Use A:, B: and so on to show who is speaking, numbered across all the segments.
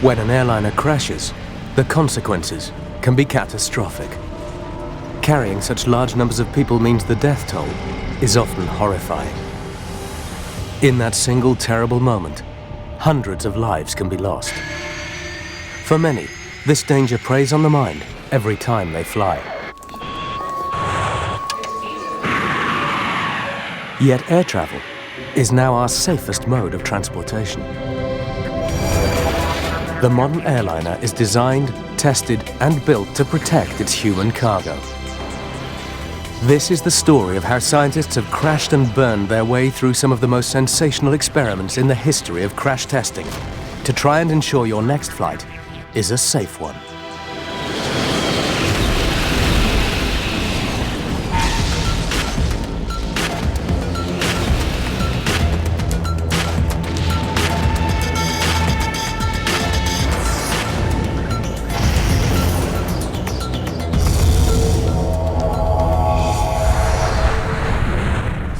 A: When an airliner crashes, the consequences can be catastrophic. Carrying such large numbers of people means the death toll is often horrifying. In that single terrible moment, hundreds of lives can be lost. For many, this danger preys on the mind every time they fly. Yet air travel is now our safest mode of transportation. The modern airliner is designed, tested, and built to protect its human cargo. This is the story of how scientists have crashed and burned their way through some of the most sensational experiments in the history of crash testing to try and ensure your next flight is a safe one.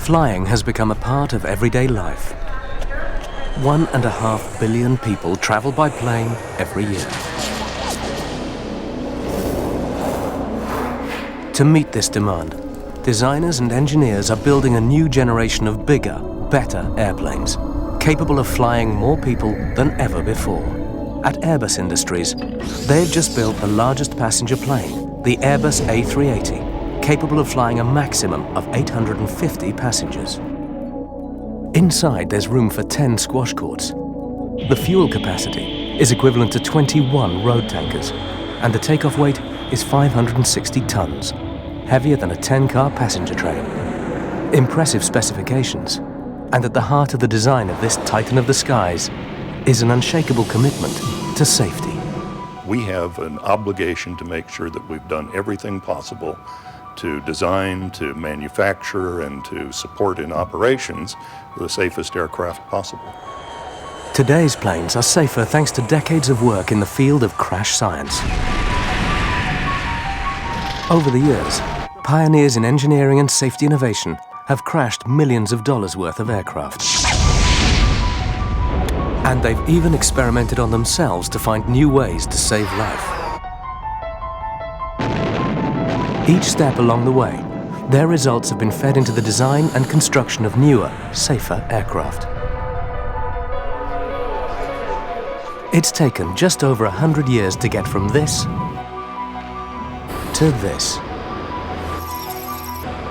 A: Flying has become a part of everyday life. 1.5 billion people travel by plane every year. To meet this demand, designers and engineers are building a new generation of bigger, better airplanes, capable of flying more people than ever before. At Airbus Industries, they've just built the largest passenger plane, the Airbus A380, capable of flying a maximum of 850 passengers. Inside, there's room for 10 squash courts. The fuel capacity is equivalent to 21 road tankers, and the takeoff weight is 560 tons, heavier than a 10-car passenger train. Impressive specifications, and at the heart of the design of this titan of the skies is an unshakable commitment to safety.
B: We have an obligation to make sure that we've done everything possible to design, to manufacture, and to support in operations the safest aircraft possible.
A: Today's planes are safer thanks to decades of work in the field of crash science. Over the years, pioneers in engineering and safety innovation have crashed millions of dollars worth of aircraft. And they've even experimented on themselves to find new ways to save life. Each step along the way, their results have been fed into the design and construction of newer, safer aircraft. It's taken just over 100 years to get from this to this.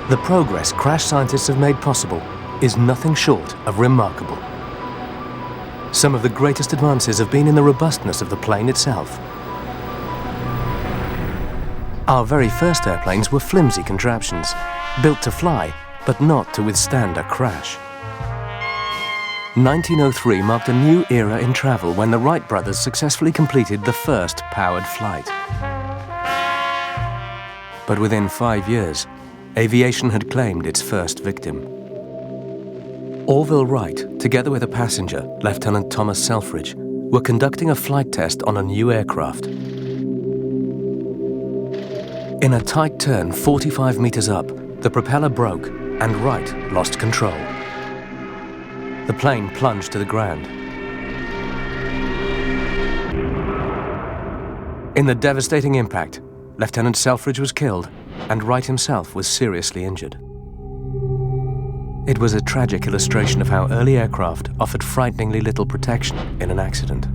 A: The progress crash scientists have made possible is nothing short of remarkable. Some of the greatest advances have been in the robustness of the plane itself. Our very first airplanes were flimsy contraptions, built to fly, but not to withstand a crash. 1903 marked a new era in travel when the Wright brothers successfully completed the first powered flight. But within 5 years, aviation had claimed its first victim. Orville Wright, together with a passenger, Lieutenant Thomas Selfridge, were conducting a flight test on a new aircraft. In a tight turn 45 meters up, the propeller broke and Wright lost control. The plane plunged to the ground. In the devastating impact, Lieutenant Selfridge was killed and Wright himself was seriously injured. It was a tragic illustration of how early aircraft offered frighteningly little protection in an accident.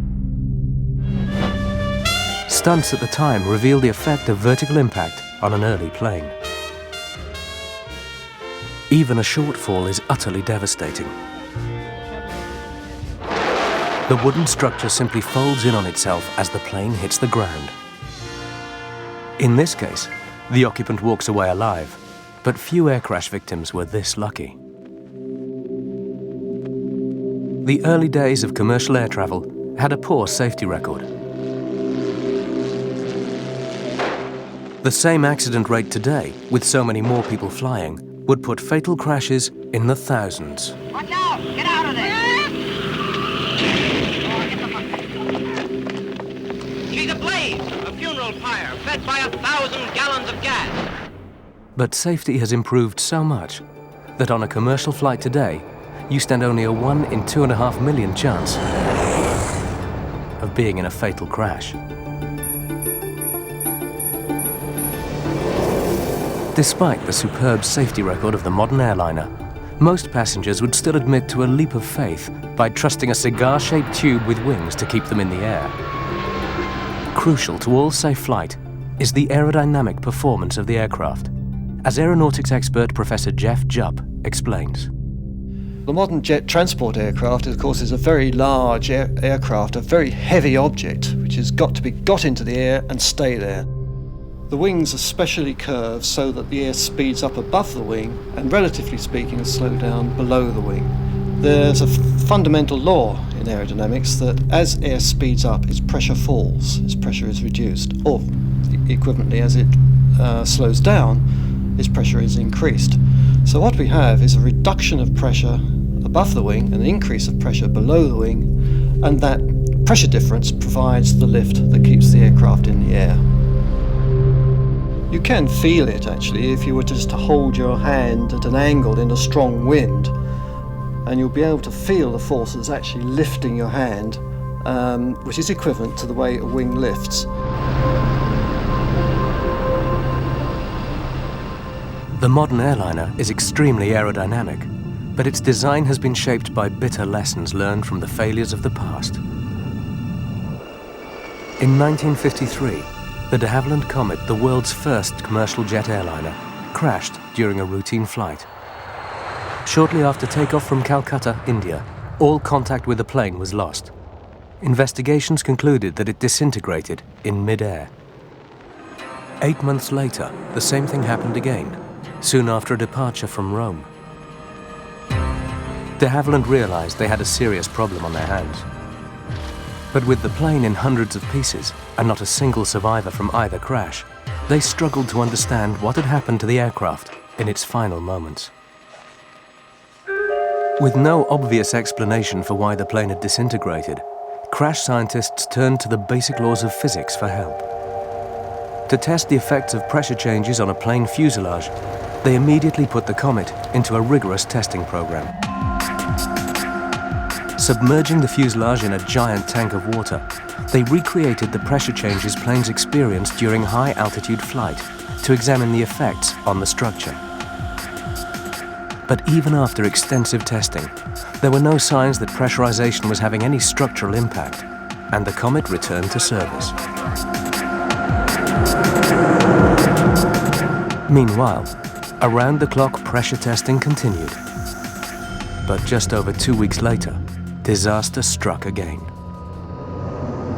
A: Stunts at the time revealed the effect of vertical impact on an early plane. Even a short fall is utterly devastating. The wooden structure simply folds in on itself as the plane hits the ground. In this case, the occupant walks away alive, but few air crash victims were this lucky. The early days of commercial air travel had a poor safety record. The same accident rate today, with so many more people flying, would put fatal crashes in the thousands.
C: Watch out! Get out of there! She's ablaze! A funeral pyre fed by 1,000 gallons of gas.
A: But safety has improved so much that on a commercial flight today, you stand only a 1 in 2.5 million chance of being being in a fatal crash. Despite the superb safety record of the modern airliner, most passengers would still admit to a leap of faith by trusting a cigar-shaped tube with wings to keep them in the air. Crucial to all safe flight is the aerodynamic performance of the aircraft, as aeronautics expert Professor Jeff Jupp explains.
D: The modern jet transport aircraft, of course, is a very large aircraft, a very heavy object, which has got to be got into the air and stay there. The wings are specially curved so that the air speeds up above the wing and, relatively speaking, slow down below the wing. There's a fundamental law in aerodynamics that as air speeds up, its pressure falls, its pressure is reduced, or equivalently, as it slows down, its pressure is increased. So what we have is a reduction of pressure above the wing, an increase of pressure below the wing, and that pressure difference provides the lift that keeps the aircraft in the air. You can feel it, actually, if you were just to hold your hand at an angle in a strong wind, and you'll be able to feel the forces actually lifting your hand, which is equivalent to the way a wing lifts.
A: The modern airliner is extremely aerodynamic, but its design has been shaped by bitter lessons learned from the failures of the past. In 1953, the de Havilland Comet, the world's first commercial jet airliner, crashed during a routine flight. Shortly after takeoff from Calcutta, India, all contact with the plane was lost. Investigations concluded that it disintegrated in mid-air. 8 months later, the same thing happened again, soon after a departure from Rome. De Havilland realized they had a serious problem on their hands. But with the plane in hundreds of pieces and not a single survivor from either crash, they struggled to understand what had happened to the aircraft in its final moments. With no obvious explanation for why the plane had disintegrated, crash scientists turned to the basic laws of physics for help. To test the effects of pressure changes on a plane fuselage, they immediately put the Comet into a rigorous testing program. Submerging the fuselage in a giant tank of water, they recreated the pressure changes planes experienced during high-altitude flight to examine the effects on the structure. But even after extensive testing, there were no signs that pressurization was having any structural impact, and the Comet returned to service. Meanwhile, around-the-clock pressure testing continued. But just over 2 weeks later, disaster struck again.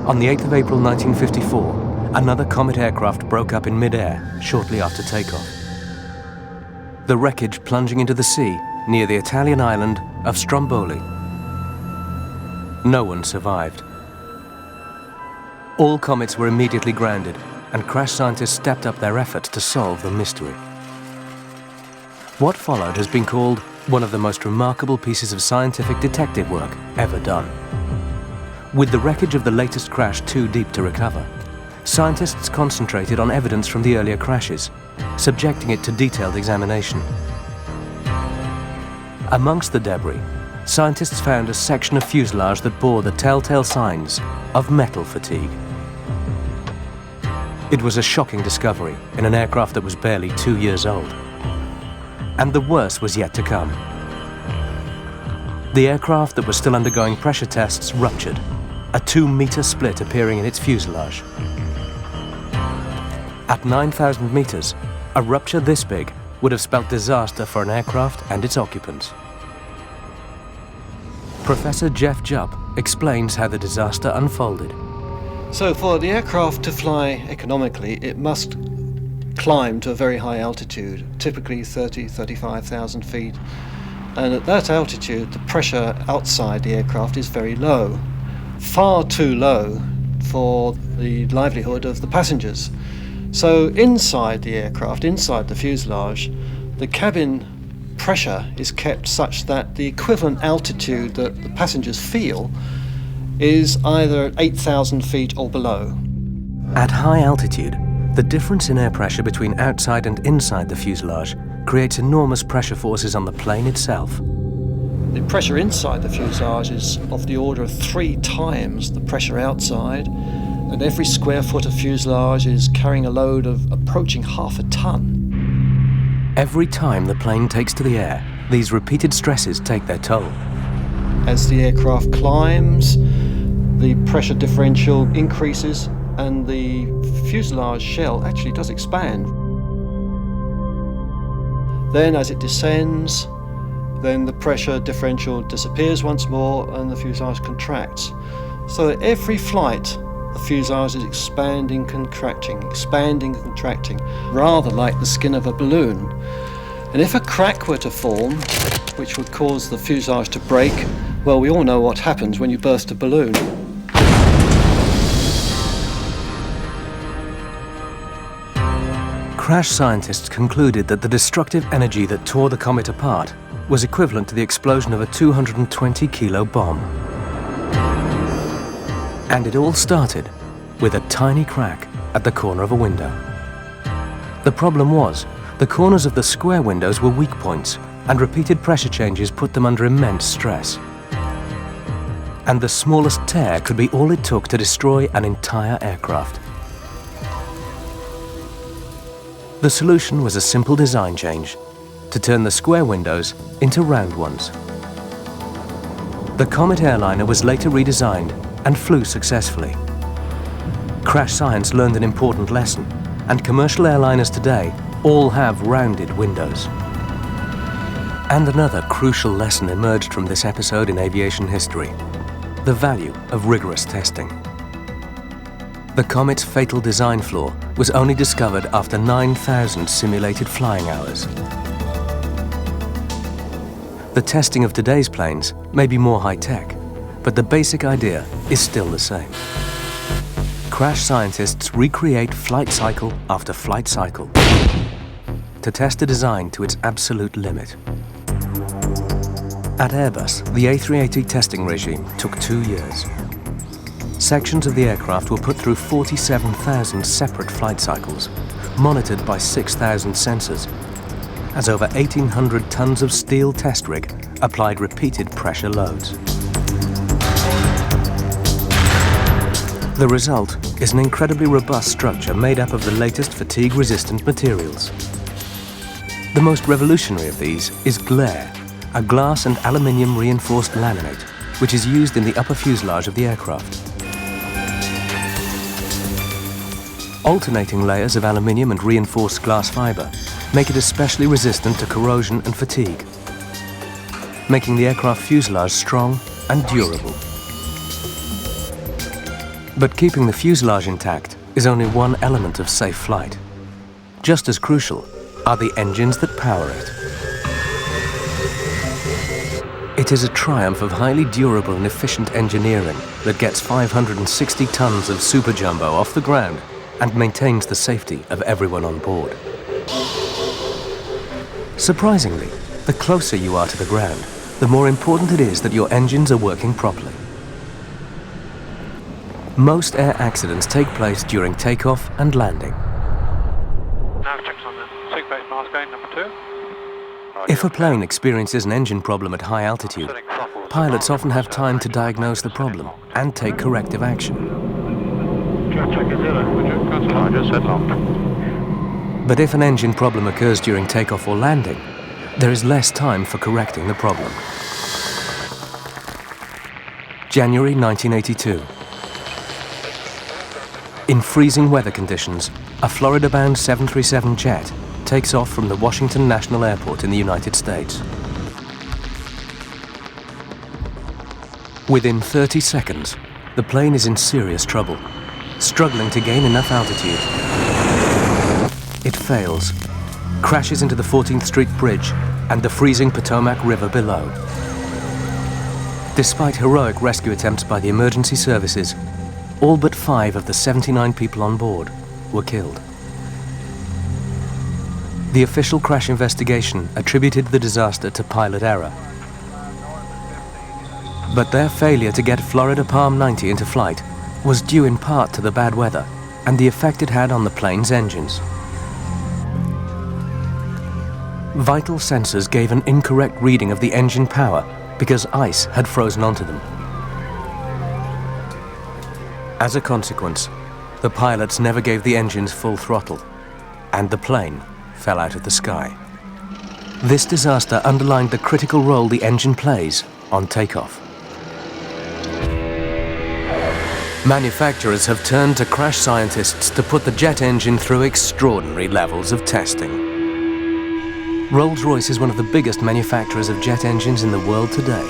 A: On the 8th of April 1954, another Comet aircraft broke up in mid-air shortly after takeoff. The wreckage plunging into the sea near the Italian island of Stromboli. No one survived. All Comets were immediately grounded, and crash scientists stepped up their efforts to solve the mystery. What followed has been called one of the most remarkable pieces of scientific detective work ever done. With the wreckage of the latest crash too deep to recover, scientists concentrated on evidence from the earlier crashes, subjecting it to detailed examination. Amongst the debris, scientists found a section of fuselage that bore the telltale signs of metal fatigue. It was a shocking discovery in an aircraft that was barely 2 years old. And the worst was yet to come. The aircraft that was still undergoing pressure tests ruptured, a 2-meter split appearing in its fuselage. At 9,000 meters, a rupture this big would have spelt disaster for an aircraft and its occupants. Professor Jeff Jupp explains how the disaster unfolded.
D: So for the aircraft to fly economically, it must climb to a very high altitude, typically 35,000 feet. And at that altitude, the pressure outside the aircraft is very low, far too low for the livelihood of the passengers. So inside the aircraft, inside the fuselage, the cabin pressure is kept such that the equivalent altitude that the passengers feel is either 8,000 feet or below.
A: At high altitude, the difference in air pressure between outside and inside the fuselage creates enormous pressure forces on the plane itself.
D: The pressure inside the fuselage is of the order of 3 times the pressure outside, and every square foot of fuselage is carrying a load of approaching half a ton.
A: Every time the plane takes to the air, these repeated stresses take their toll.
D: As the aircraft climbs, the pressure differential increases and the fuselage shell actually does expand. Then as it descends, then the pressure differential disappears once more and the fuselage contracts. So at every flight, the fuselage is expanding, contracting, rather like the skin of a balloon. And if a crack were to form, which would cause the fuselage to break, well, we all know what happens when you burst a balloon.
A: Crash scientists concluded that the destructive energy that tore the comet apart was equivalent to the explosion of a 220-kilo bomb. And it all started with a tiny crack at the corner of a window. The problem was, the corners of the square windows were weak points, and repeated pressure changes put them under immense stress. And the smallest tear could be all it took to destroy an entire aircraft. The solution was a simple design change, to turn the square windows into round ones. The Comet airliner was later redesigned and flew successfully. Crash science learned an important lesson, and commercial airliners today all have rounded windows. And another crucial lesson emerged from this episode in aviation history: the value of rigorous testing. The Comet's fatal design flaw was only discovered after 9,000 simulated flying hours. The testing of today's planes may be more high-tech, but the basic idea is still the same. Crash scientists recreate flight cycle after flight cycle to test a design to its absolute limit. At Airbus, the A380 testing regime took 2 years. Sections of the aircraft were put through 47,000 separate flight cycles, monitored by 6,000 sensors, as over 1,800 tons of steel test rig applied repeated pressure loads. The result is an incredibly robust structure made up of the latest fatigue-resistant materials. The most revolutionary of these is Glare, a glass and aluminium reinforced laminate, which is used in the upper fuselage of the aircraft. Alternating layers of aluminium and reinforced glass fiber make it especially resistant to corrosion and fatigue, making the aircraft fuselage strong and durable. But keeping the fuselage intact is only one element of safe flight. Just as crucial are the engines that power it. It is a triumph of highly durable and efficient engineering that gets 560 tons of Super Jumbo off the ground and maintains the safety of everyone on board. Surprisingly, the closer you are to the ground, the more important it is that your engines are working properly. Most air accidents take place during takeoff and landing.
E: Now checks on the SIG base mask gain number 2.
A: If a plane experiences an engine problem at high altitude, pilots often have time to diagnose the problem and take corrective action. But if an engine problem occurs during takeoff or landing, there is less time for correcting the problem. January 1982. In freezing weather conditions, a Florida-bound 737 jet takes off from the Washington National Airport in the United States. Within 30 seconds, the plane is in serious trouble, struggling to gain enough altitude. It fails, crashes into the 14th Street Bridge and the freezing Potomac River below. Despite heroic rescue attempts by the emergency services, all but 5 of the 79 people on board were killed. The official crash investigation attributed the disaster to pilot error. But their failure to get Florida Palm 90 into flight was due in part to the bad weather and the effect it had on the plane's engines. Vital sensors gave an incorrect reading of the engine power because ice had frozen onto them. As a consequence, the pilots never gave the engines full throttle, and the plane fell out of the sky. This disaster underlined the critical role the engine plays on takeoff. Manufacturers have turned to crash scientists to put the jet engine through extraordinary levels of testing. Rolls-Royce is one of the biggest manufacturers of jet engines in the world today.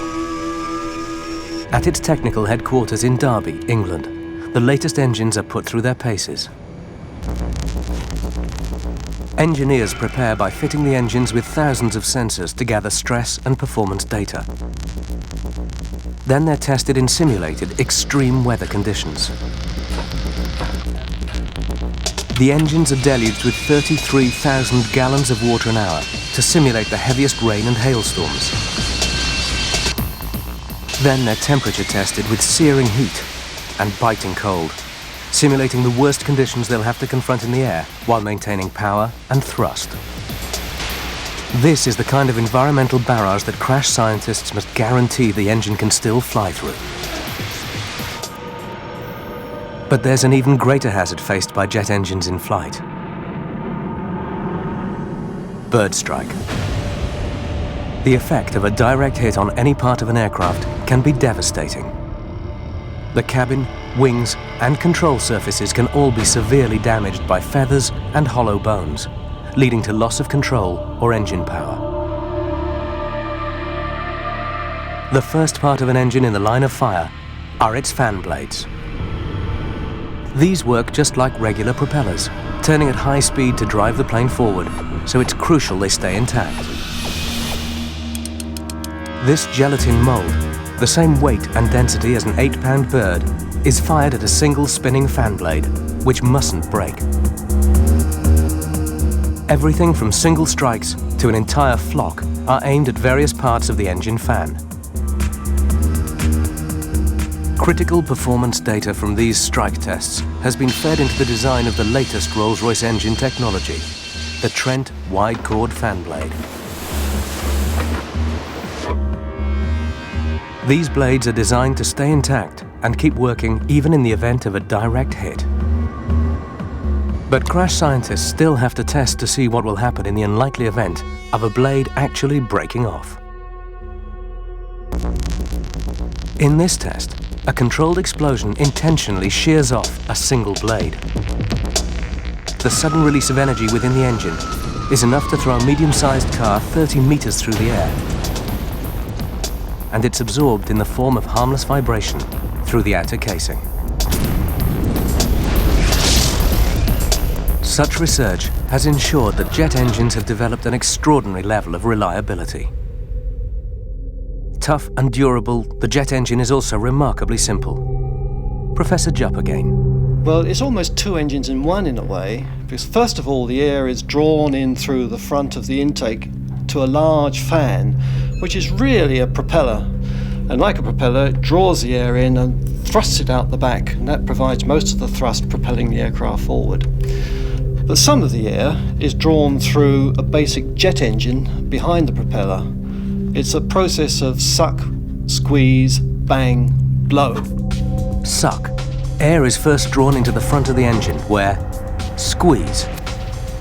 A: At its technical headquarters in Derby, England, the latest engines are put through their paces. Engineers prepare by fitting the engines with thousands of sensors to gather stress and performance data. Then they're tested in simulated extreme weather conditions. The engines are deluged with 33,000 gallons of water an hour to simulate the heaviest rain and hailstorms. Then they're temperature tested with searing heat and biting cold, simulating the worst conditions they'll have to confront in the air while maintaining power and thrust. This is the kind of environmental barrage that crash scientists must guarantee the engine can still fly through. But there's an even greater hazard faced by jet engines in flight. Bird strike. The effect of a direct hit on any part of an aircraft can be devastating. The cabin, wings, and control surfaces can all be severely damaged by feathers and hollow bones, leading to loss of control or engine power. The first part of an engine in the line of fire are its fan blades. These work just like regular propellers, turning at high speed to drive the plane forward, so it's crucial they stay intact. This gelatin mold, the same weight and density as an 8-pound bird, is fired at a single spinning fan blade, which mustn't break. Everything from single strikes to an entire flock are aimed at various parts of the engine fan. Critical performance data from these strike tests has been fed into the design of the latest Rolls-Royce engine technology, the Trent Wide Chord Fan Blade. These blades are designed to stay intact and keep working even in the event of a direct hit. But crash scientists still have to test to see what will happen in the unlikely event of a blade actually breaking off. In this test, a controlled explosion intentionally shears off a single blade. The sudden release of energy within the engine is enough to throw a medium-sized car 30 meters through the air. And it's absorbed in the form of harmless vibration through the outer casing. Such research has ensured that jet engines have developed an extraordinary level of reliability. Tough and durable, the jet engine is also remarkably simple. Professor Jupp again.
D: Well, it's almost two engines in one in a way, because first of all, the air is drawn in through the front of the intake to a large fan, which is really a propeller. And like a propeller, it draws the air in and thrusts it out the back, and that provides most of the thrust propelling the aircraft forward. But some of the air is drawn through a basic jet engine behind the propeller. It's a process of suck, squeeze, bang, blow.
A: Suck. Air is first drawn into the front of the engine, where squeeze.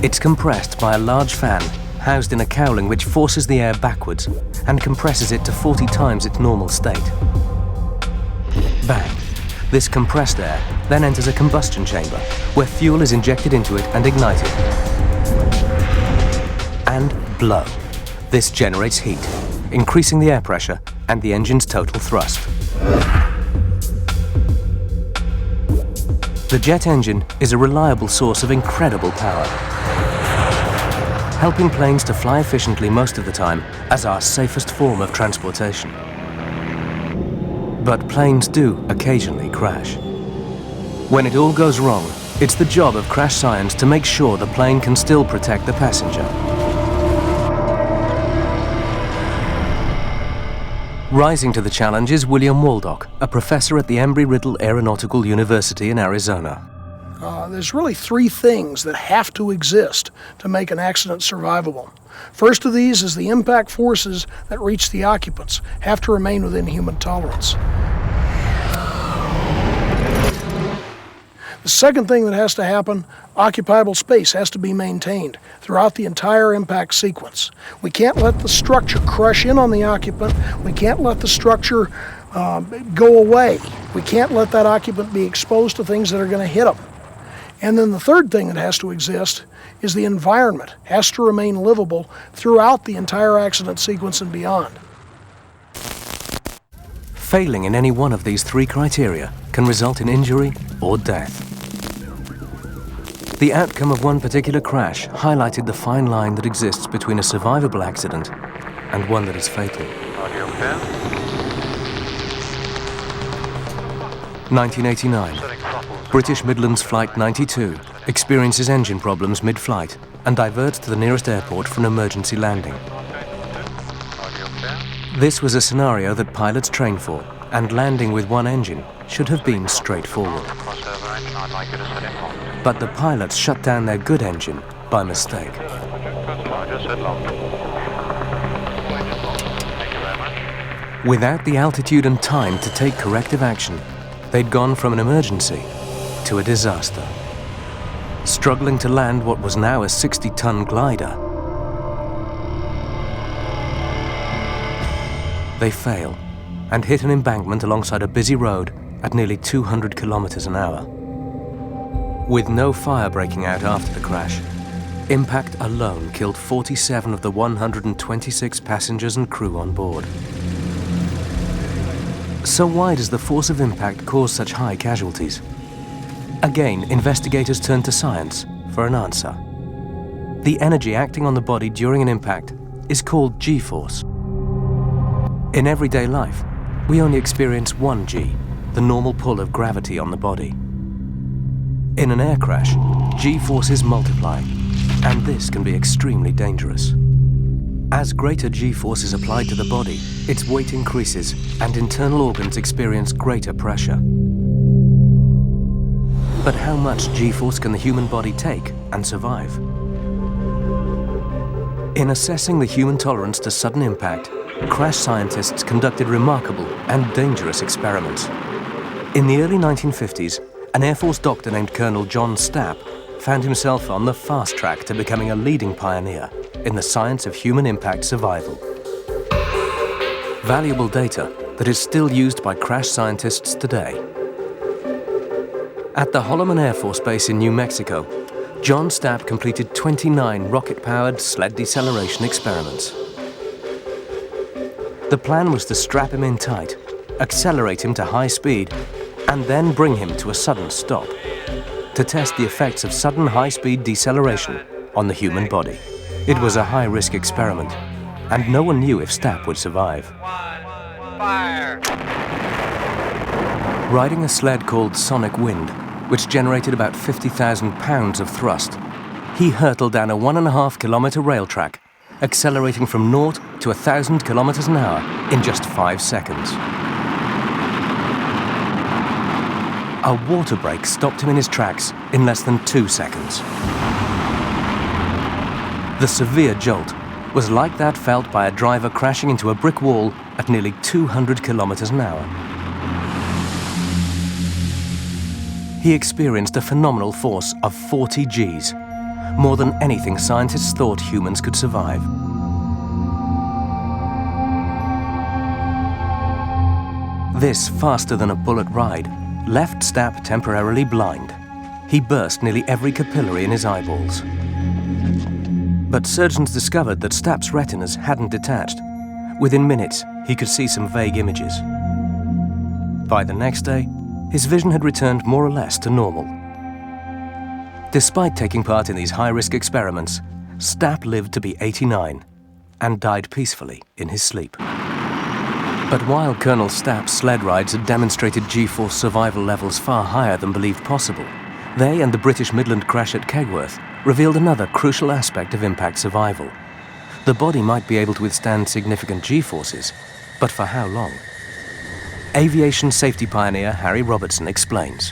A: It's compressed by a large fan housed in a cowling which forces the air backwards and compresses it to 40 times its normal state. Bang. This compressed air then enters a combustion chamber where fuel is injected into it and ignited. And blow. This generates heat, increasing the air pressure and the engine's total thrust. The jet engine is a reliable source of incredible power, helping planes to fly efficiently most of the time as our safest form of transportation. But planes do occasionally crash. When it all goes wrong, it's the job of crash science to make sure the plane can still protect the passenger. Rising to the challenge is William Waldock, a professor at the Embry-Riddle Aeronautical University in Arizona.
F: There's really three things that have to exist to make an accident survivable. First of these is the impact forces that reach the occupants have to remain within human tolerance. The second thing that has to happen, occupiable space has to be maintained throughout the entire impact sequence. We can't let the structure crush in on the occupant. We can't let the structure go away. We can't let that occupant be exposed to things that are going to hit them. And then the third thing that has to exist is the environment has to remain livable throughout the entire accident sequence and beyond.
A: Failing in any one of these three criteria can result in injury or death. The outcome of one particular crash highlighted the fine line that exists between a survivable accident and one that is fatal. 1989. British Midlands Flight 92 experiences engine problems mid-flight and diverts to the nearest airport for an emergency landing. This was a scenario that pilots train for, and landing with one engine should have been straightforward. But the pilots shut down their good engine by mistake. Without the altitude and time to take corrective action, they'd gone from an emergency to a disaster. Struggling to land what was now a 60-ton glider, they fail and hit an embankment alongside a busy road at nearly 200 kilometers an hour. With no fire breaking out after the crash, impact alone killed 47 of the 126 passengers and crew on board. So why does the force of impact cause such high casualties? Again, investigators turn to science for an answer. The energy acting on the body during an impact is called G-force. In everyday life, we only experience one G, the normal pull of gravity on the body. In an air crash, G-forces multiply, and this can be extremely dangerous. As greater G-force is applied to the body, its weight increases and internal organs experience greater pressure. But how much G-force can the human body take and survive? In assessing the human tolerance to sudden impact, crash scientists conducted remarkable and dangerous experiments. In the early 1950s, an Air Force doctor named Colonel John Stapp found himself on the fast track to becoming a leading pioneer in the science of human impact survival. Valuable data that is still used by crash scientists today. At the Holloman Air Force Base in New Mexico, John Stapp completed 29 rocket-powered sled deceleration experiments. The plan was to strap him in tight, accelerate him to high speed, and then bring him to a sudden stop to test the effects of sudden high-speed deceleration on the human body. It was a high-risk experiment, and no one knew if Stapp would survive.
C: Fire!
A: Riding a sled called Sonic Wind, which generated about 50,000 pounds of thrust, he hurtled down a 1.5-kilometer rail track, accelerating from 0 to 1,000 kilometers an hour in just 5 seconds. A water break stopped him in his tracks in less than 2 seconds. The severe jolt was like that felt by a driver crashing into a brick wall at nearly 200 kilometers an hour. He experienced a phenomenal force of 40 Gs, more than anything scientists thought humans could survive. This faster-than-a-bullet ride left Stapp temporarily blind. He burst nearly every capillary in his eyeballs. But surgeons discovered that Stapp's retinas hadn't detached. Within minutes, he could see some vague images. By the next day, his vision had returned more or less to normal. Despite taking part in these high-risk experiments, Stapp lived to be 89 and died peacefully in his sleep. But while Colonel Stapp's sled rides had demonstrated G-force survival levels far higher than believed possible, they and the British Midland crash at Kegworth revealed another crucial aspect of impact survival. The body might be able to withstand significant G-forces, but for how long? Aviation safety pioneer Harry Robertson explains.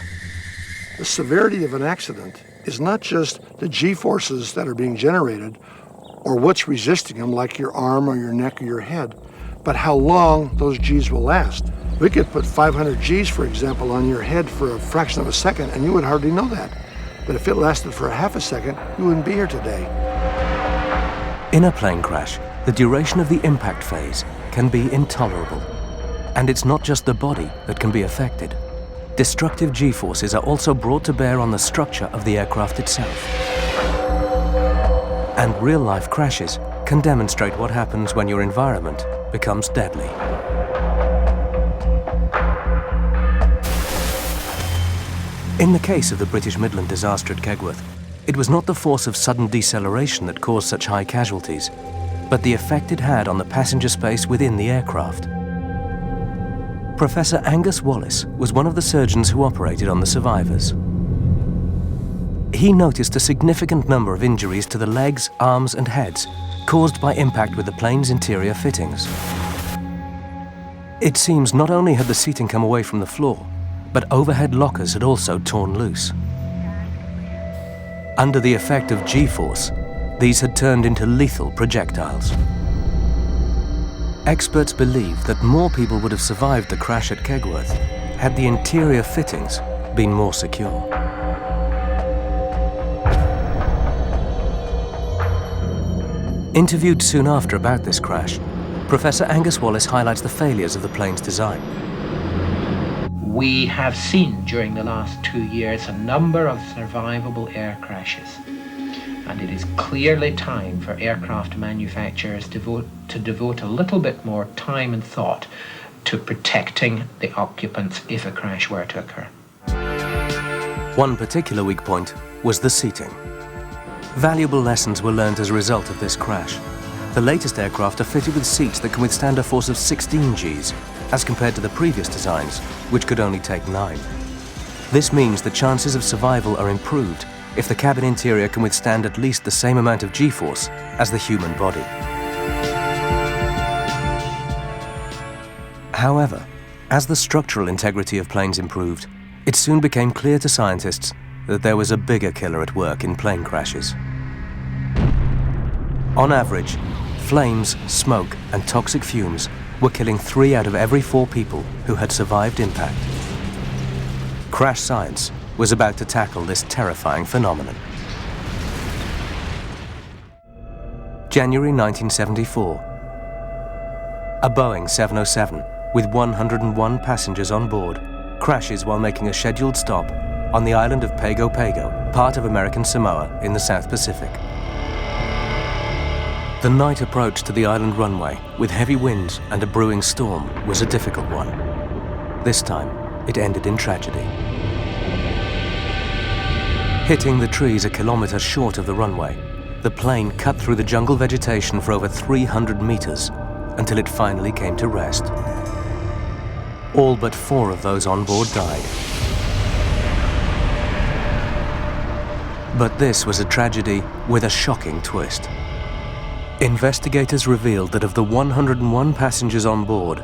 G: The severity of an accident is not just the G-forces that are being generated or what's resisting them, like your arm or your neck or your head, but how long those G's will last. We could put 500 G's, for example, on your head for a fraction of a second, and you would hardly know that. But if it lasted for a half a second, you wouldn't be here today.
A: In a plane crash, the duration of the impact phase can be intolerable. And it's not just the body that can be affected. Destructive G-forces are also brought to bear on the structure of the aircraft itself. And real-life crashes can demonstrate what happens when your environment becomes deadly. In the case of the British Midland disaster at Kegworth, it was not the force of sudden deceleration that caused such high casualties, but the effect it had on the passenger space within the aircraft. Professor Angus Wallace was one of the surgeons who operated on the survivors. He noticed a significant number of injuries to the legs, arms, and heads caused by impact with the plane's interior fittings. It seems not only had the seating come away from the floor, but overhead lockers had also torn loose. Under the effect of G-force, these had turned into lethal projectiles. Experts believe that more people would have survived the crash at Kegworth had the interior fittings been more secure. Interviewed soon after about this crash, Professor Angus Wallace highlights the failures of the plane's design.
H: We have seen during the last 2 years a number of survivable air crashes, and it is clearly time for aircraft manufacturers to devote a little bit more time and thought to protecting the occupants if a crash were to occur.
A: One particular weak point was the seating. Valuable lessons were learned as a result of this crash. The latest aircraft are fitted with seats that can withstand a force of 16 Gs, as compared to the previous designs, which could only take 9. This means the chances of survival are improved if the cabin interior can withstand at least the same amount of G-force as the human body. However, as the structural integrity of planes improved, it soon became clear to scientists that there was a bigger killer at work in plane crashes. On average, flames, smoke, and toxic fumes were killing 3 out of every 4 people who had survived impact. Crash science was about to tackle this terrifying phenomenon. January 1974. A Boeing 707 with 101 passengers on board crashes while making a scheduled stop on the island of Pago Pago, part of American Samoa in the South Pacific. The night approach to the island runway with heavy winds and a brewing storm was a difficult one. This time, it ended in tragedy. Hitting the trees a kilometer short of the runway, the plane cut through the jungle vegetation for over 300 meters until it finally came to rest. All but 4 of those on board died. But this was a tragedy with a shocking twist. Investigators revealed that of the 101 passengers on board,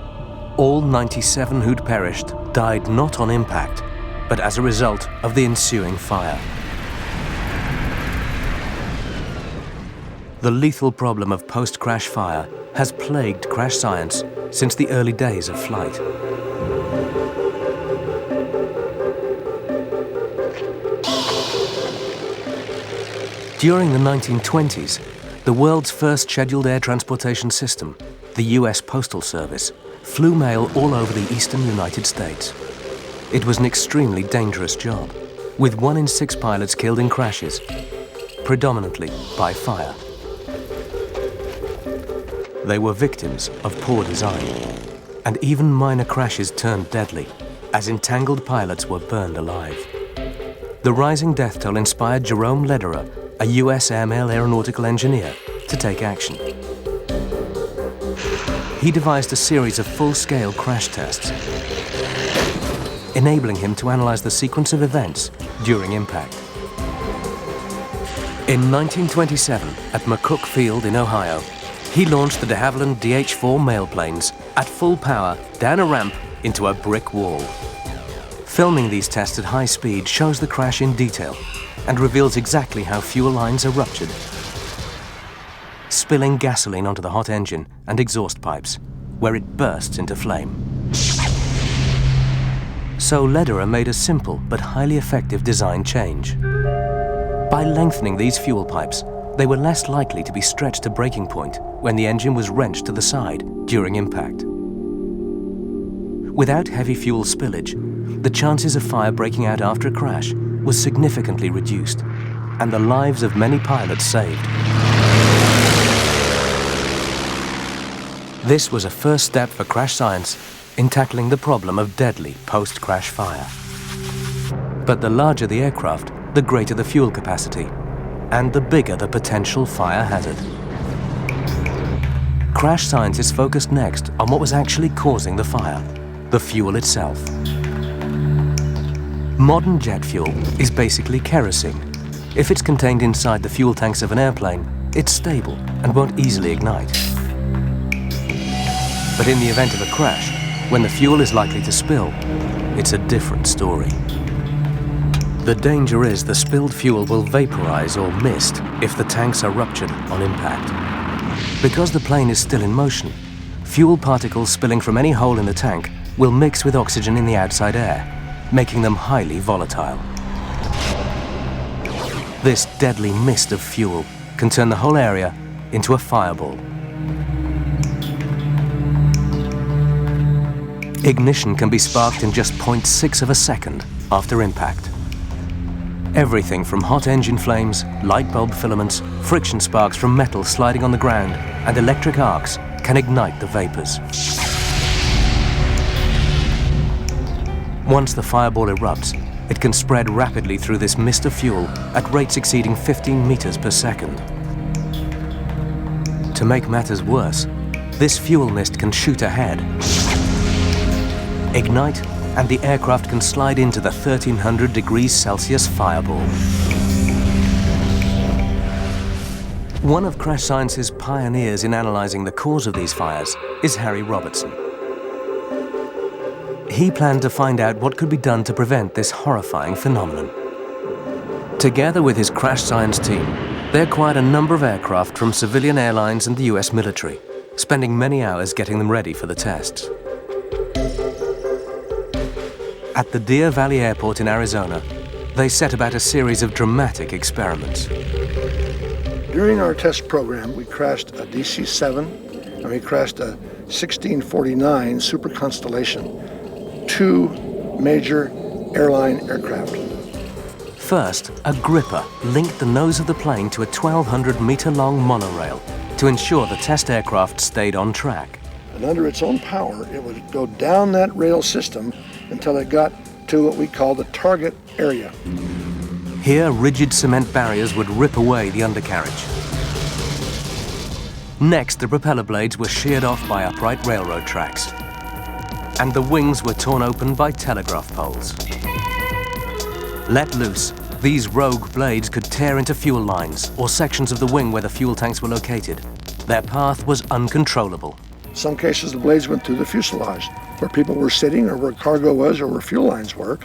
A: all 97 who'd perished died not on impact, but as a result of the ensuing fire. The lethal problem of post-crash fire has plagued crash science since the early days of flight. During the 1920s, the world's first scheduled air transportation system, the US Postal Service, flew mail all over the eastern United States. It was an extremely dangerous job, with 1 in 6 pilots killed in crashes, predominantly by fire. They were victims of poor design, and even minor crashes turned deadly, as entangled pilots were burned alive. The rising death toll inspired Jerome Lederer, a US airmail aeronautical engineer, to take action. He devised a series of full-scale crash tests, enabling him to analyze the sequence of events during impact. In 1927, at McCook Field in Ohio, he launched the de Havilland DH-4 mail planes at full power down a ramp into a brick wall. Filming these tests at high speed shows the crash in detail and reveals exactly how fuel lines are ruptured, spilling gasoline onto the hot engine and exhaust pipes, where it bursts into flame. So Lederer made a simple but highly effective design change. By lengthening these fuel pipes, they were less likely to be stretched to breaking point when the engine was wrenched to the side during impact. Without heavy fuel spillage, the chances of fire breaking out after a crash was significantly reduced, and the lives of many pilots saved. This was a first step for crash science in tackling the problem of deadly post-crash fire. But the larger the aircraft, the greater the fuel capacity, and the bigger the potential fire hazard. Crash scientists focused next on what was actually causing the fire, the fuel itself. Modern jet fuel is basically kerosene. If it's contained inside the fuel tanks of an airplane, it's stable and won't easily ignite. But in the event of a crash, when the fuel is likely to spill, it's a different story. The danger is the spilled fuel will vaporize or mist if the tanks are ruptured on impact. Because the plane is still in motion, fuel particles spilling from any hole in the tank will mix with oxygen in the outside air, making them highly volatile. This deadly mist of fuel can turn the whole area into a fireball. Ignition can be sparked in just 0.6 of a second after impact. Everything from hot engine flames, light bulb filaments, friction sparks from metal sliding on the ground, and electric arcs can ignite the vapors. Once the fireball erupts, it can spread rapidly through this mist of fuel at rates exceeding 15 meters per second. To make matters worse, this fuel mist can shoot ahead, ignite, and the aircraft can slide into the 1300 degrees Celsius fireball. One of crash science's pioneers in analyzing the cause of these fires is Harry Robertson. He planned to find out what could be done to prevent this horrifying phenomenon. Together with his crash science team, they acquired a number of aircraft from civilian airlines and the US military, spending many hours getting them ready for the tests. At the Deer Valley Airport in Arizona, they set about a series of dramatic experiments.
G: During our test program, we crashed a DC-7 and we crashed a 1649 Super Constellation, two major airline aircraft.
A: First, a gripper linked the nose of the plane to a 1,200-meter-long monorail to ensure the test aircraft stayed on track.
G: And under its own power, it would go down that rail system until it got to what we call the target area.
A: Here, rigid cement barriers would rip away the undercarriage. Next, the propeller blades were sheared off by upright railroad tracks, and the wings were torn open by telegraph poles. Let loose, these rogue blades could tear into fuel lines or sections of the wing where the fuel tanks were located. Their path was uncontrollable.
G: In some cases, the blades went through the fuselage, where people were sitting or where cargo was or where fuel lines were.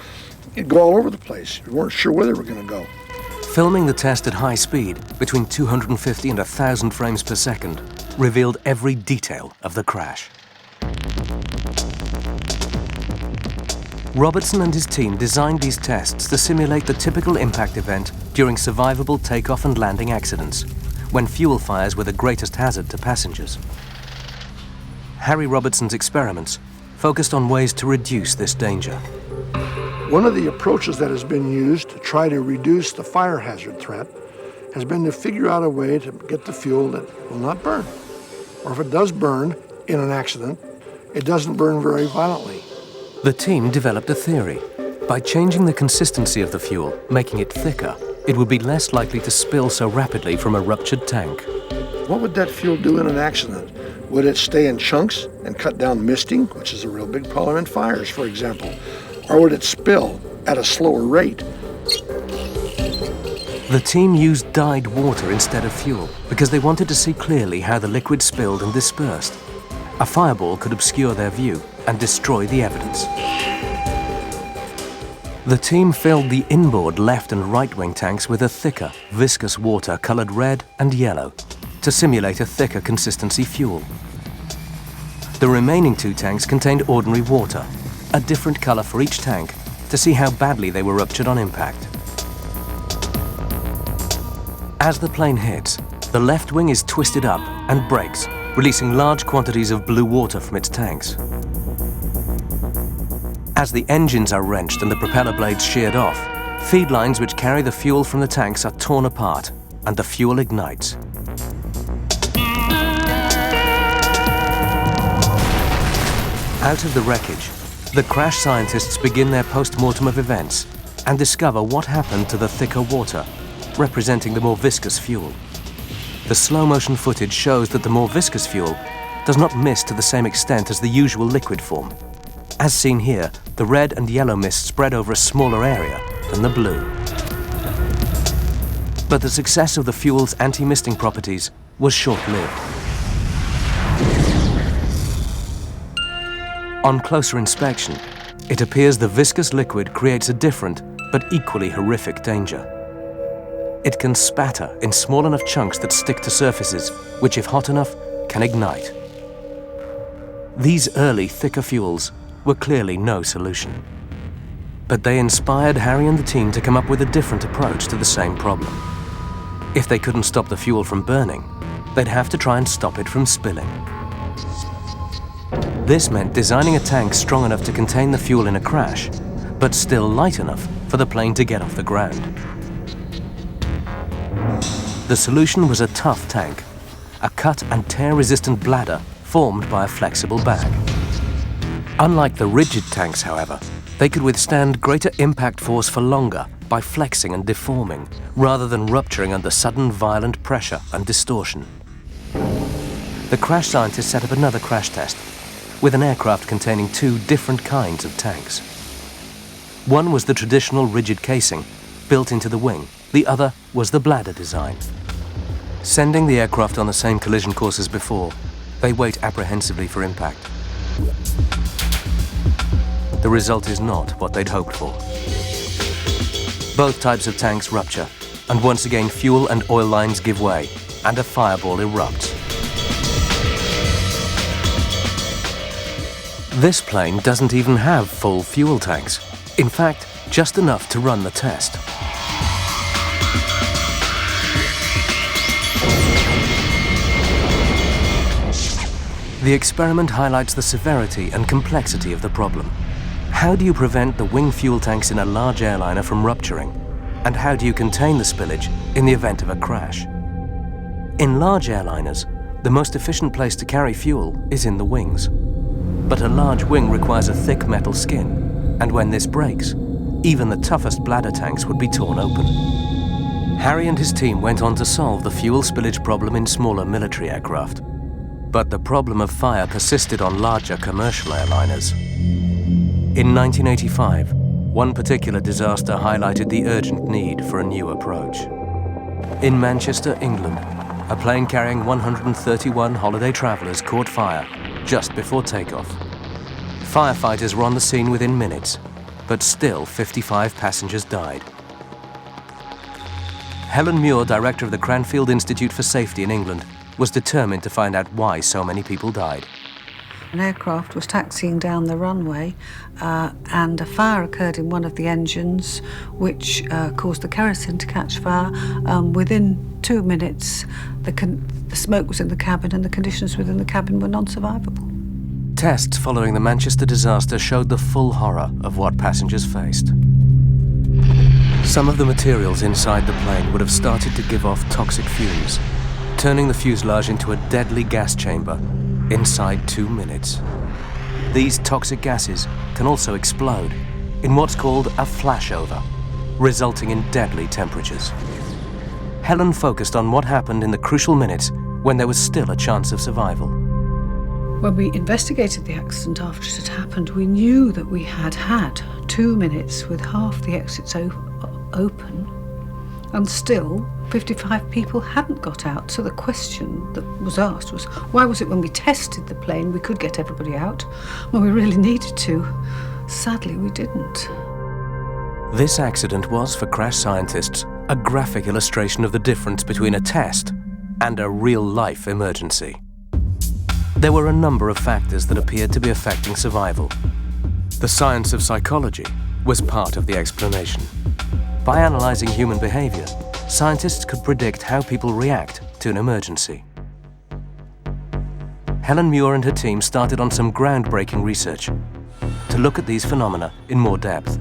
G: It'd go all over the place. You weren't sure where they were going to go.
A: Filming the test at high speed, between 250 and 1,000 frames per second, revealed every detail of the crash. Robertson and his team designed these tests to simulate the typical impact event during survivable takeoff and landing accidents, when fuel fires were the greatest hazard to passengers. Harry Robertson's experiments focused on ways to reduce this danger.
G: One of the approaches that has been used to try to reduce the fire hazard threat has been to figure out a way to get the fuel that will not burn. Or if it does burn in an accident, it doesn't burn very violently.
A: The team developed a theory. By changing the consistency of the fuel, making it thicker, it would be less likely to spill so rapidly from a ruptured tank.
G: What would that fuel do in an accident? Would it stay in chunks and cut down misting, which is a real big problem in fires, for example? Or would it spill at a slower rate?
A: The team used dyed water instead of fuel because they wanted to see clearly how the liquid spilled and dispersed. A fireball could obscure their view and destroy the evidence. The team filled the inboard left and right wing tanks with a thicker, viscous water colored red and yellow to simulate a thicker consistency fuel. The remaining 2 tanks contained ordinary water, a different color for each tank, to see how badly they were ruptured on impact. As the plane hits, the left wing is twisted up and breaks, releasing large quantities of blue water from its tanks. As the engines are wrenched and the propeller blades sheared off, feed lines which carry the fuel from the tanks are torn apart and the fuel ignites. Out of the wreckage, the crash scientists begin their post-mortem of events and discover what happened to the thicker water, representing the more viscous fuel. The slow-motion footage shows that the more viscous fuel does not mist to the same extent as the usual liquid form. As seen here, the red and yellow mist spread over a smaller area than the blue. But the success of the fuel's anti-misting properties was short-lived. On closer inspection, it appears the viscous liquid creates a different but equally horrific danger. It can spatter in small enough chunks that stick to surfaces, which, if hot enough, can ignite. These early, thicker fuels were clearly no solution. But they inspired Harry and the team to come up with a different approach to the same problem. If they couldn't stop the fuel from burning, they'd have to try and stop it from spilling. This meant designing a tank strong enough to contain the fuel in a crash, but still light enough for the plane to get off the ground. The solution was a tough tank, a cut and tear-resistant bladder formed by a flexible bag. Unlike the rigid tanks, however, they could withstand greater impact force for longer by flexing and deforming, rather than rupturing under sudden violent pressure and distortion. The crash scientists set up another crash test, with an aircraft containing 2 different kinds of tanks. One was the traditional rigid casing, built into the wing. The other was the bladder design. Sending the aircraft on the same collision course as before, they wait apprehensively for impact. The result is not what they'd hoped for. Both types of tanks rupture, and once again fuel and oil lines give way, and a fireball erupts. This plane doesn't even have full fuel tanks. In fact, just enough to run the test. The experiment highlights the severity and complexity of the problem. How do you prevent the wing fuel tanks in a large airliner from rupturing? And how do you contain the spillage in the event of a crash? In large airliners, the most efficient place to carry fuel is in the wings. But a large wing requires a thick metal skin, and when this breaks, even the toughest bladder tanks would be torn open. Harry and his team went on to solve the fuel spillage problem in smaller military aircraft. But the problem of fire persisted on larger commercial airliners. In 1985, one particular disaster highlighted the urgent need for a new approach. In Manchester, England, a plane carrying 131 holiday travelers caught fire just before takeoff. Firefighters were on the scene within minutes, but still 55 passengers died. Helen Muir, director of the Cranfield Institute for Safety in England, was determined to find out why so many people died.
I: An aircraft was taxiing down the runway and a fire occurred in one of the engines, which caused the kerosene to catch fire. Within 2 minutes, the smoke was in the cabin and the conditions within the cabin were non-survivable.
A: Tests following the Manchester disaster showed the full horror of what passengers faced. Some of the materials inside the plane would have started to give off toxic fumes, turning the fuselage into a deadly gas chamber inside 2 minutes. These toxic gases can also explode in what's called a flashover, resulting in deadly temperatures. Helen focused on what happened in the crucial minutes when there was still a chance of survival.
I: When we investigated the accident after it had happened, we knew that we had had 2 minutes with half the exits open, and still 55 people hadn't got out. So the question that was asked was, why was it when we tested the plane we could get everybody out when we really needed to? Sadly, we didn't.
A: This accident was, for crash scientists, a graphic illustration of the difference between a test and a real-life emergency. There were a number of factors that appeared to be affecting survival. The science of psychology was part of the explanation. By analyzing human behavior, scientists could predict how people react to an emergency. Helen Muir and her team started on some groundbreaking research to look at these phenomena in more depth.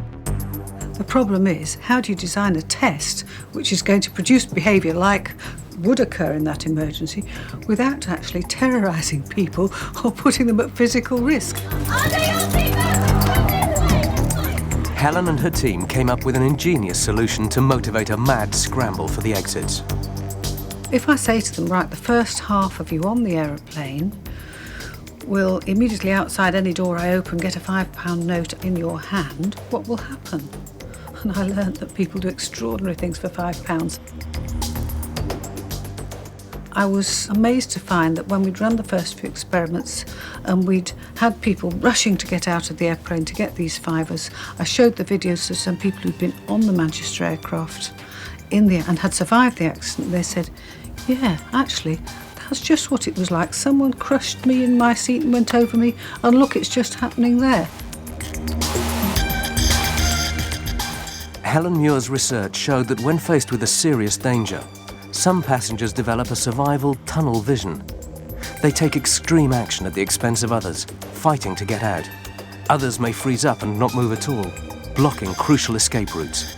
I: The problem is, how do you design a test which is going to produce behaviour like would occur in that emergency without actually terrorising people or putting them at physical risk?
A: Helen and her team came up with an ingenious solution to motivate a mad scramble for the exits.
I: If I say to them, right, the first half of you on the aeroplane will immediately outside any door I open get a £5 note in your hand, what will happen? And I learned that people do extraordinary things for £5. I was amazed to find that when we'd run the first few experiments and we'd had people rushing to get out of the airplane to get these fivers, I showed the videos to some people who'd been on the Manchester aircraft and had survived the accident. They said, yeah, actually, that's just what it was like. Someone crushed me in my seat and went over me, and look, it's just happening there.
A: Helen Muir's research showed that when faced with a serious danger, some passengers develop a survival tunnel vision. They take extreme action at the expense of others, fighting to get out. Others may freeze up and not move at all, blocking crucial escape routes.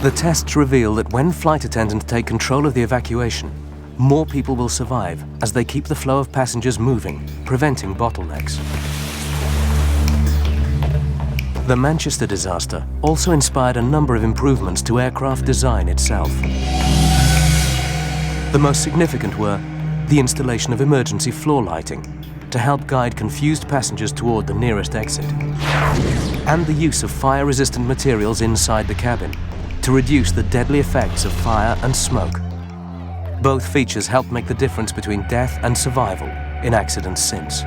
A: The tests reveal that when flight attendants take control of the evacuation, more people will survive as they keep the flow of passengers moving, preventing bottlenecks. The Manchester disaster also inspired a number of improvements to aircraft design itself. The most significant were the installation of emergency floor lighting to help guide confused passengers toward the nearest exit, and the use of fire-resistant materials inside the cabin to reduce the deadly effects of fire and smoke. Both features helped make the difference between death and survival in accidents since.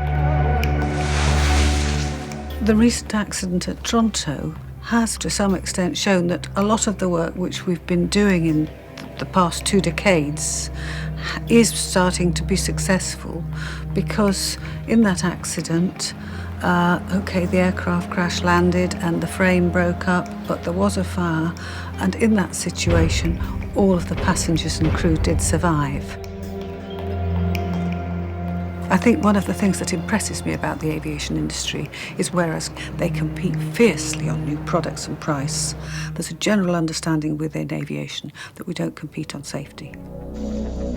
I: The recent accident at Toronto has to some extent shown that a lot of the work which we've been doing in the past 2 decades is starting to be successful, because in that accident, the aircraft crash landed and the frame broke up, but there was a fire, and in that situation, all of the passengers and crew did survive. I think one of the things that impresses me about the aviation industry is whereas they compete fiercely on new products and price, there's a general understanding within aviation that we don't compete on safety.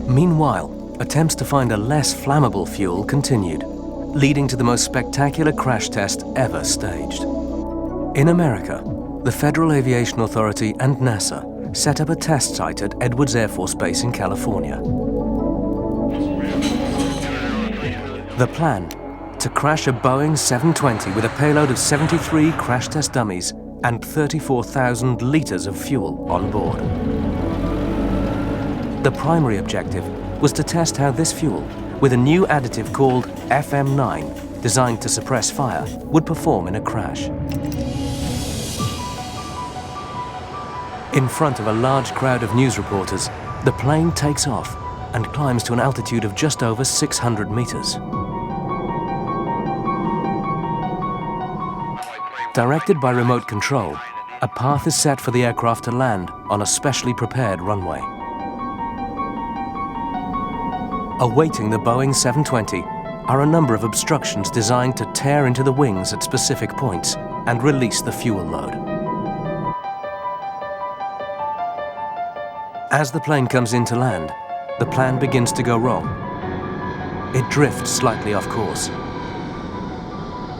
A: Meanwhile, attempts to find a less flammable fuel continued, leading to the most spectacular crash test ever staged. In America, the Federal Aviation Authority and NASA set up a test site at Edwards Air Force Base in California. The plan, to crash a Boeing 720 with a payload of 73 crash test dummies and 34,000 litres of fuel on board. The primary objective was to test how this fuel, with a new additive called FM9, designed to suppress fire, would perform in a crash. In front of a large crowd of news reporters, the plane takes off and climbs to an altitude of just over 600 meters. Directed by remote control, a path is set for the aircraft to land on a specially prepared runway. Awaiting the Boeing 720 are a number of obstructions designed to tear into the wings at specific points and release the fuel load. As the plane comes in to land, the plan begins to go wrong. It drifts slightly off course.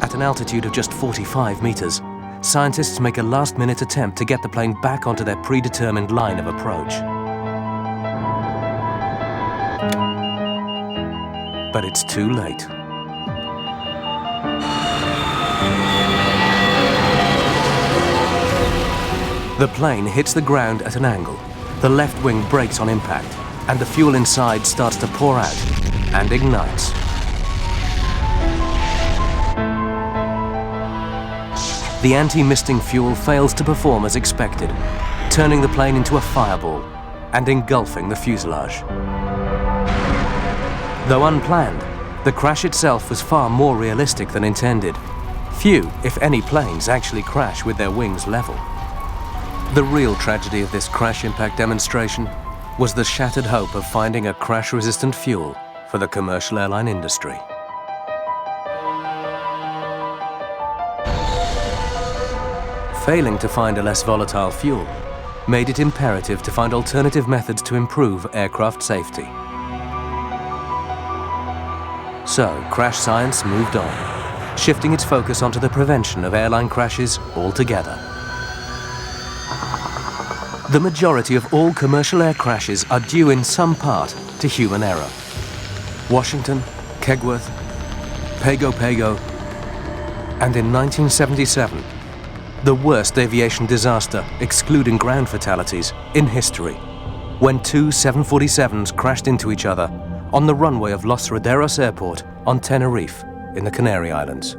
A: At an altitude of just 45 meters, scientists make a last-minute attempt to get the plane back onto their predetermined line of approach. But it's too late. The plane hits the ground at an angle. The left wing brakes on impact, and the fuel inside starts to pour out and ignites. the anti-misting fuel fails to perform as expected, turning the plane into a fireball and engulfing the fuselage. Though unplanned, the crash itself was far more realistic than intended. Few, if any, planes actually crash with their wings level. The real tragedy of this crash impact demonstration was the shattered hope of finding a crash-resistant fuel for the commercial airline industry. Failing to find a less volatile fuel made it imperative to find alternative methods to improve aircraft safety. So, crash science moved on, shifting its focus onto the prevention of airline crashes altogether. The majority of all commercial air crashes are due in some part to human error. Washington, Kegworth, Pago Pago, and in 1977, the worst aviation disaster, excluding ground fatalities, in history, when two 747s crashed into each other on the runway of Los Roderos Airport on Tenerife in the Canary Islands.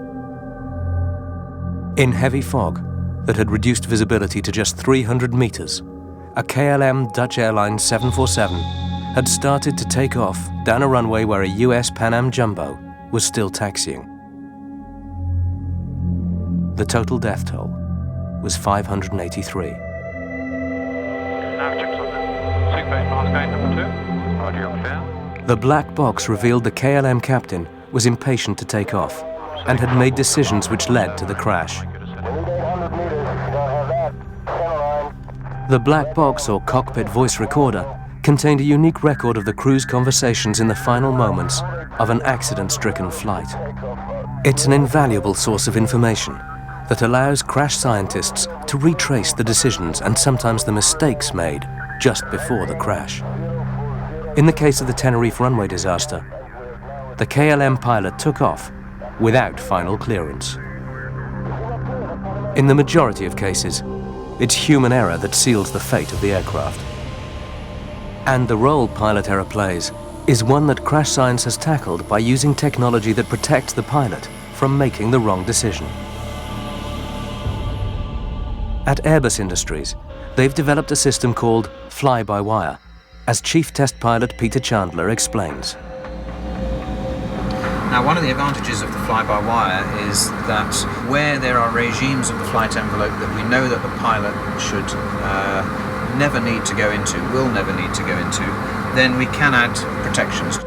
A: In heavy fog that had reduced visibility to just 300 meters, a KLM Dutch Airlines 747 had started to take off down a runway where a US Pan Am Jumbo was still taxiing. The total death toll was 583.
E: Nav checks on the 6 base mask gate number 2. Roger, you're clear.
A: The black box revealed the KLM captain was impatient to take off and had made decisions which led to the crash. The black box, or cockpit voice recorder, contained a unique record of the crew's conversations in the final moments of an accident-stricken flight. It's an invaluable source of information that allows crash scientists to retrace the decisions and sometimes the mistakes made just before the crash. In the case of the Tenerife runway disaster, the KLM pilot took off without final clearance. In the majority of cases, it's human error that seals the fate of the aircraft. And the role pilot error plays is one that crash science has tackled by using technology that protects the pilot from making the wrong decision. At Airbus Industries, they've developed a system called fly-by-wire, as Chief Test Pilot Peter Chandler explains.
J: Now, one of the advantages of the fly-by-wire is that where there are regimes of the flight envelope that we know that the pilot should never need to go into, will never need to go into, then we can add protections.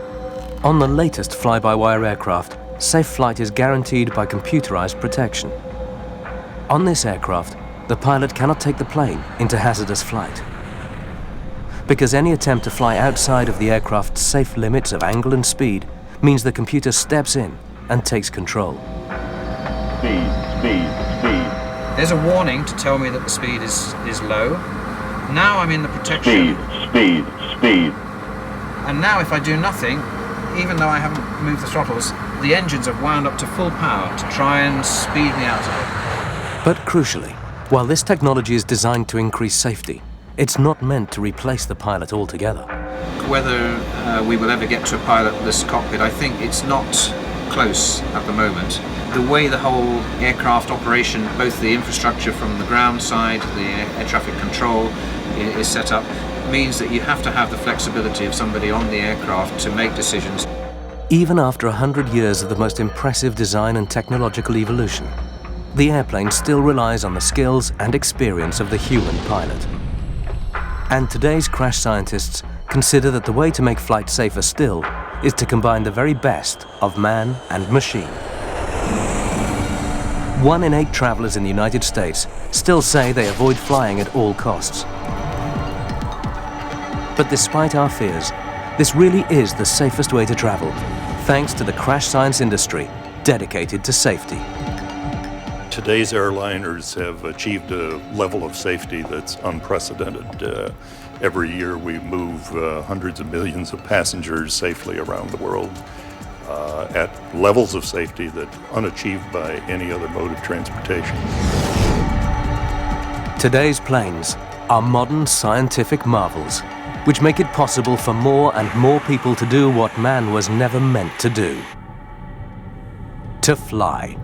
A: On the latest fly-by-wire aircraft, safe flight is guaranteed by computerized protection. On this aircraft, the pilot cannot take the plane into hazardous flight, because any attempt to fly outside of the aircraft's safe limits of angle and speed means the computer steps in and takes control.
K: Speed, speed, speed.
J: There's a warning to tell me that the speed is low. Now I'm in the protection.
K: Speed, speed, speed.
J: And now if I do nothing, even though I haven't moved the throttles, the engines have wound up to full power to try and speed me out of it.
A: But crucially, while this technology is designed to increase safety, it's not meant to replace the pilot altogether.
J: Whether we will ever get to a pilotless cockpit, I think it's not close at the moment. The way the whole aircraft operation, both the infrastructure from the ground side, the air traffic control is set up, means that you have to have the flexibility of somebody on the aircraft to make decisions.
A: Even after 100 years of the most impressive design and technological evolution, the airplane still relies on the skills and experience of the human pilot. And today's crash scientists consider that the way to make flight safer still is to combine the very best of man and machine. 1 in 8 travelers in the United States still say they avoid flying at all costs. But despite our fears, this really is the safest way to travel, thanks to the crash science industry dedicated to safety.
B: Today's airliners have achieved a level of safety that's unprecedented. Every year we move hundreds of millions of passengers safely around the world at levels of safety that are unachieved by any other mode of transportation.
A: Today's planes are modern scientific marvels, which make it possible for more and more people to do what man was never meant to do: to fly.